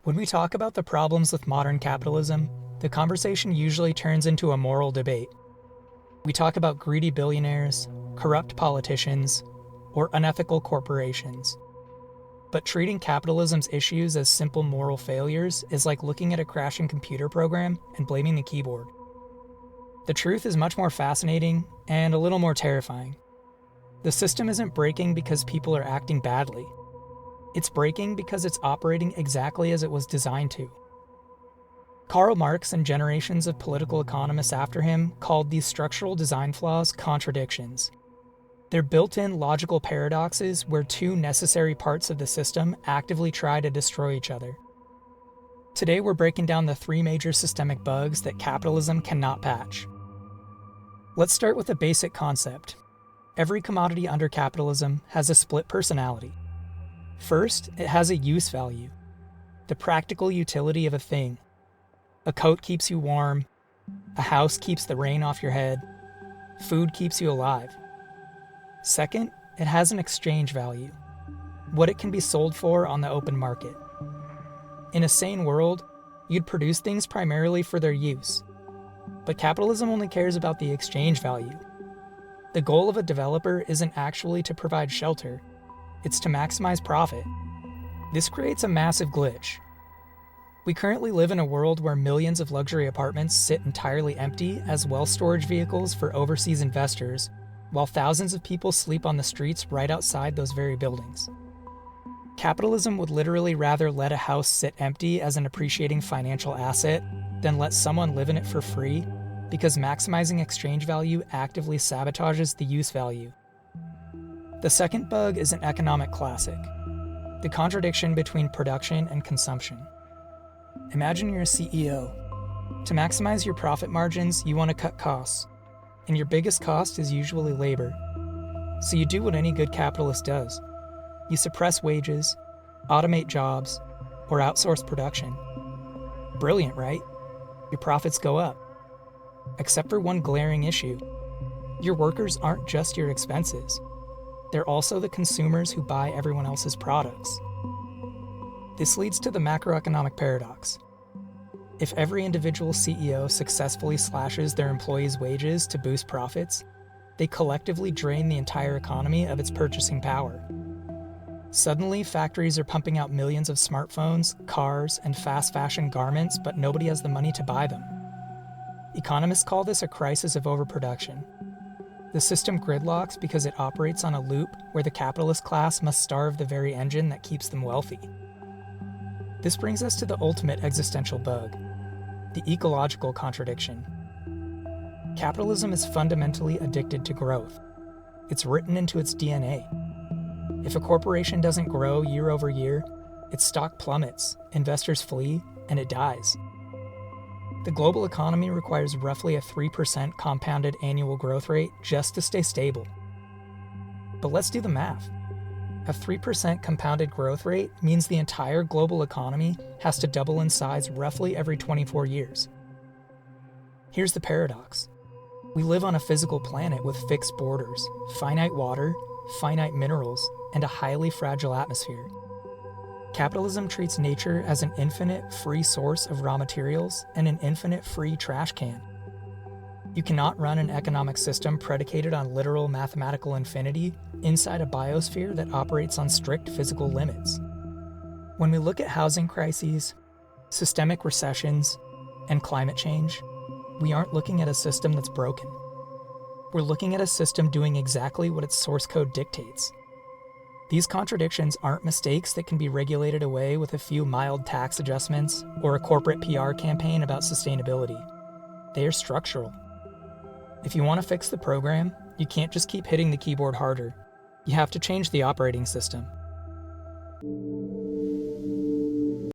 When we talk about the problems with modern capitalism, the conversation usually turns into a moral debate. We talk about greedy billionaires, corrupt politicians, or unethical corporations. But treating capitalism's issues as simple moral failures is like looking at a crashing computer program and blaming the keyboard. The truth is much more fascinating and a little more terrifying. The system isn't breaking because people are acting badly. It's breaking because it's operating exactly as it was designed to. Karl Marx and generations of political economists after him called these structural design flaws contradictions. They're built-in logical paradoxes where two necessary parts of the system actively try to destroy each other. Today we're breaking down the three major systemic bugs that capitalism cannot patch. Let's start with a basic concept. Every commodity under capitalism has a split personality. First, it has a use value, the practical utility of a thing. A coat keeps you warm, a house keeps the rain off your head, food keeps you alive. Second, it has an exchange value, what it can be sold for on the open market. In a sane world, you'd produce things primarily for their use. But capitalism only cares about the exchange value. The goal of a developer isn't actually to provide shelter, it's to maximize profit. This creates a massive glitch. We currently live in a world where millions of luxury apartments sit entirely empty as wealth storage vehicles for overseas investors, while thousands of people sleep on the streets right outside those very buildings. Capitalism would literally rather let a house sit empty as an appreciating financial asset than let someone live in it for free, because maximizing exchange value actively sabotages the use value. The second bug is an economic classic, the contradiction between production and consumption. Imagine you're a CEO. To maximize your profit margins, you want to cut costs, and your biggest cost is usually labor. So you do what any good capitalist does. You suppress wages, automate jobs, or outsource production. Brilliant, right? Your profits go up. Except for one glaring issue. Your workers aren't just your expenses. They're also the consumers who buy everyone else's products. This leads to the macroeconomic paradox. If every individual CEO successfully slashes their employees' wages to boost profits, they collectively drain the entire economy of its purchasing power. Suddenly, factories are pumping out millions of smartphones, cars, and fast fashion garments, but nobody has the money to buy them. Economists call this a crisis of overproduction. The system gridlocks because it operates on a loop where the capitalist class must starve the very engine that keeps them wealthy. This brings us to the ultimate existential bug, the ecological contradiction. Capitalism is fundamentally addicted to growth. It's written into its DNA. If a corporation doesn't grow year over year, its stock plummets, investors flee, and it dies. The global economy requires roughly a 3% compounded annual growth rate just to stay stable. But let's do the math. A 3% compounded growth rate means the entire global economy has to double in size roughly every 24 years. Here's the paradox. We live on a physical planet with fixed borders, finite water, finite minerals, and a highly fragile atmosphere. Capitalism treats nature as an infinite free source of raw materials and an infinite free trash can. You cannot run an economic system predicated on literal mathematical infinity inside a biosphere that operates on strict physical limits. When we look at housing crises, systemic recessions, and climate change, we aren't looking at a system that's broken. We're looking at a system doing exactly what its source code dictates. These contradictions aren't mistakes that can be regulated away with a few mild tax adjustments or a corporate PR campaign about sustainability. They are structural. If you want to fix the program, you can't just keep hitting the keyboard harder. You have to change the operating system.